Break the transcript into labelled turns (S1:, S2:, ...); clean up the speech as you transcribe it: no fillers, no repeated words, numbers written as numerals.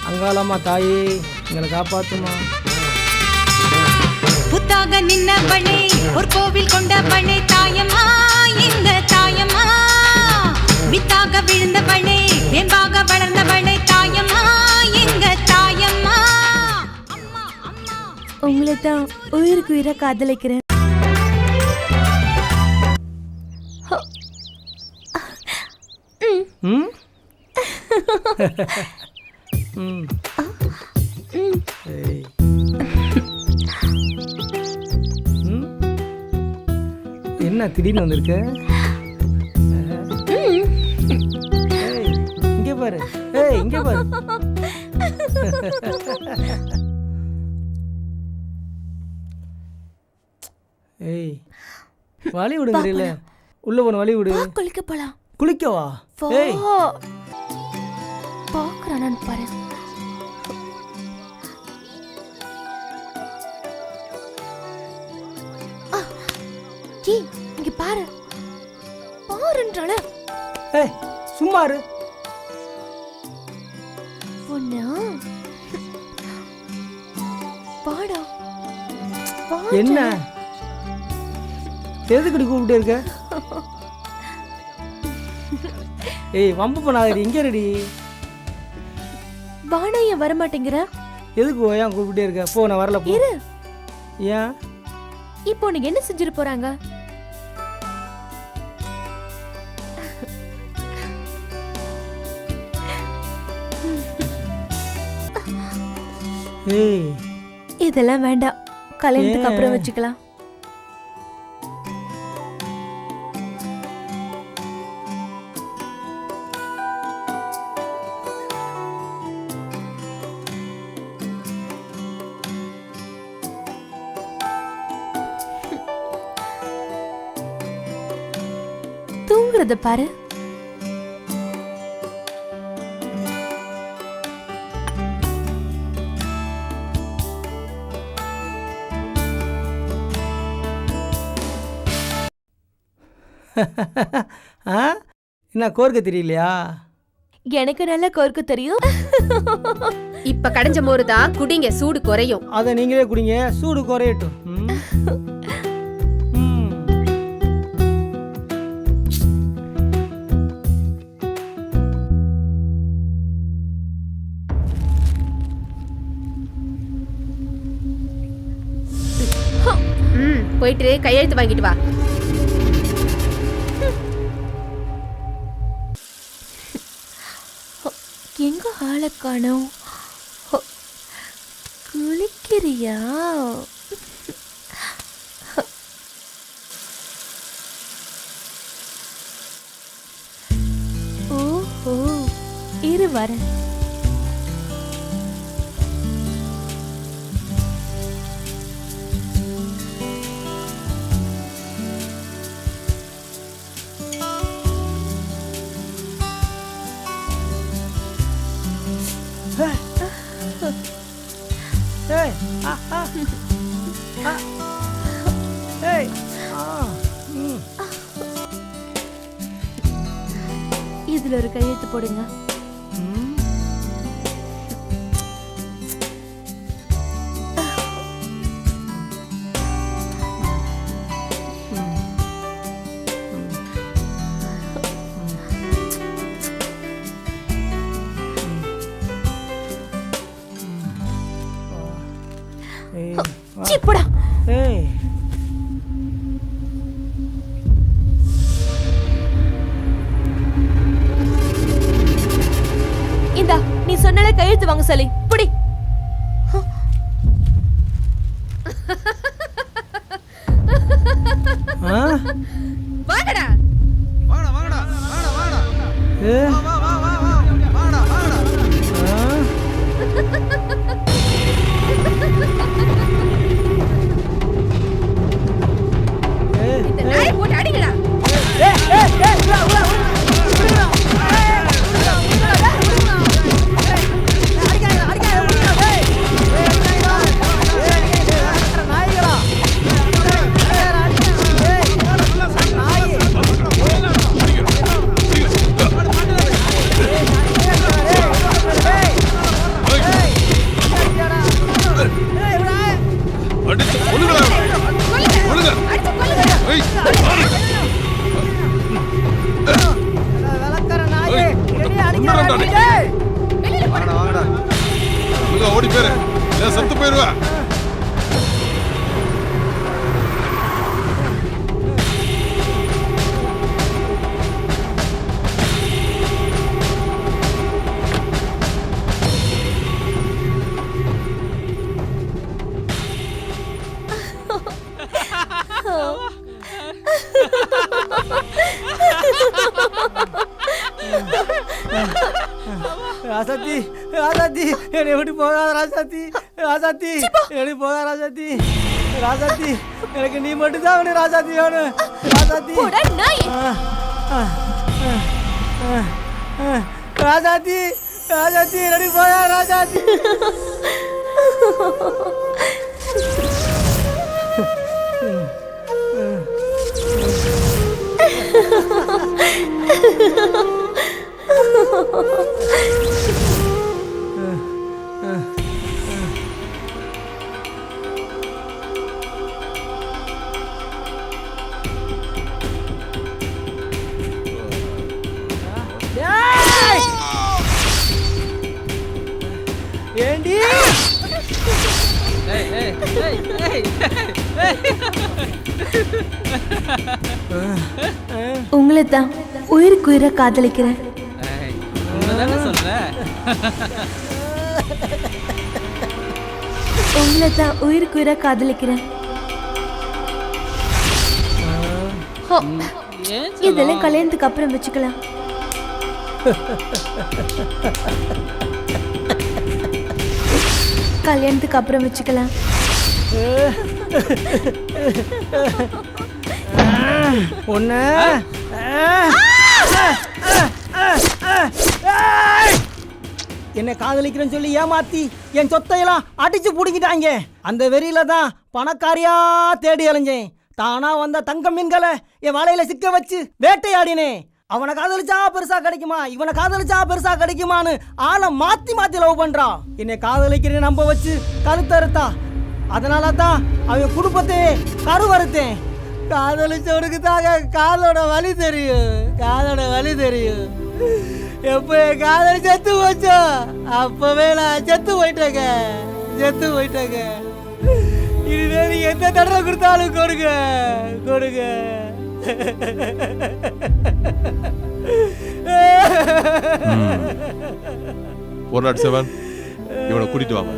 S1: அங்காளம்மா தாயே எங்களை காப்பாத்துமா.
S2: புத்தாக நின்னவளே ஒரு கோவில் கொண்டவளே தாயம்மா எங்க தாயம்மா. வித்தாக விழுந்தவளே வேம்பாக வளர்ந்தவளே தாயம்மா எங்க தாயம்மா.
S3: உங்களை தான் உயிருக்கு உயிரை காதலிக்கிறேன்.
S1: என்ன திடீர்னு வந்திருக்க? இங்க பாரு, இங்க பாரு. ஏய் வழி விடுங்கல, உள்ள போன வழி விடு.
S3: குளிக்க போலாம்.
S1: குளிக்கவா? ஏய்
S3: பாக்குறானு பாரு. இங்க பாரு பாருன்றால.
S1: ஏய் சும்மா இரு.
S3: பொண்ணா பாடா.
S1: என்ன எதுக்கு கூப்பிட்டே இருக்க? ஏய் வம்பு பண்ணாதடி, இங்க ரெடி.
S3: வாடா, ஏன் வர மாட்டேங்கிற?
S1: எதுக்கு ஏன் கூப்பிட்டே இருக்க? போ, நான் வரல. போ.
S3: இரு.
S1: ஏன்
S3: இப்போ உனக்கு என்ன செஞ்சிட்டு போறாங்க?
S1: ஏய்
S3: இதெல்லாம் வேண்டாம், கல்யாணத்துக்கு அப்புறம் வச்சுக்கலாம். தூங்குறத பாரு.
S1: என்ன கோர்க்க தெரியலையா?
S3: எனக்கு நல்லா கோர்க்க தெரியும்.
S4: இப்ப கடைஞ்ச மோரு தான் குடிங்க, சூடு குறையும்.
S1: அத நீங்களே குடிங்க, சூடு குறையட்டும்.
S4: போயிட்டு கையெழுத்து வாங்கிட்டு வா.
S3: எங்க ஆளை காணோம்? குளிக்கிறியா? ஓஹோ, இரு வரேன். இதுல ஒரு கையெழுத்து போடுங்க. போடா.
S1: ஏய்
S3: இந்தா, நீ சொன்னாலே கையெழுத்து வாங்க சொல்லி புடி.
S4: வாங்கடா
S5: வாங்கடா வாங்கடா வாங்கடா வாங்கடா. வா வா வா வா வாங்கடா வாங்கடா.
S4: இந்த நாய் போட்டு அடிங்கடா.
S6: ஓடி போயிரு, இல்ல செத்து போயிருவா.
S1: ராசாத்தி ராசாத்தி என்னை விட்டு போகாத ராசாத்தி ராசாத்தி என்னை போகாத ராசாத்தி ராசாத்தி எனக்கு நீ மட்டும் தான் வேணும் ராசாத்தி வேணும் ராசாத்தி
S3: போடா நாய்.
S1: ராசாத்தி ராசாத்தி என்னை போகாத ராசாத்தி ஏண்டி
S3: உங்களை தான் உயிருக்கு உயிரை காதலிக்கிறேன். உங்களை தான் உயிருக்கு உயிரை காதலிக்கிறேன். ஹோ, இதெல்லாம் கல்யாணத்துக்கு அப்புறம் வச்சுக்கலாம். கல்யாணத்துக்கு அப்புறம் வச்சுக்கலாம்.
S1: ஒண்ணு என்னை காதலிக்கிறேன்னு சொல்லி ஏமாத்தி என் சொத்தையெல்லாம் அடிச்சு புடிக்கிட்டாங்க. அந்த வெறியில தான் பணக்காரியா தேடி அலைஞ்சேன். தானா வந்த தங்க மீன்களை என் வலையில சிக்க வச்சு வேட்டையாடினேன். அவனை காதலிச்சா பெருசா கிடைக்குமா, இவனை காதலிச்சா பெருசா கிடைக்குமான்னு ஆளை மாத்தி மாத்தி லவ் பண்றா. என்னை காதலிக்கிறேன்னு நம்ப வச்சு கருத்தறுத்தா. அதனால தான் அவன் குடும்பத்தையே கருவறுத்தேன். காதலிச்சவனுக்கு தாங்க காதோட வலி தெரியும், காதோட வலி தெரியும். எப்போ என் காதலி செத்து போச்சோ அப்பவே நான் செத்து போயிட்டேங்க, செத்து போயிட்டேங்க. இனிமே நீ எந்த தடவை கொடுத்தாலும் கொடுங்க, கொடுங்க.
S6: 107 இவனை கூட்டிட்டு வாங்க.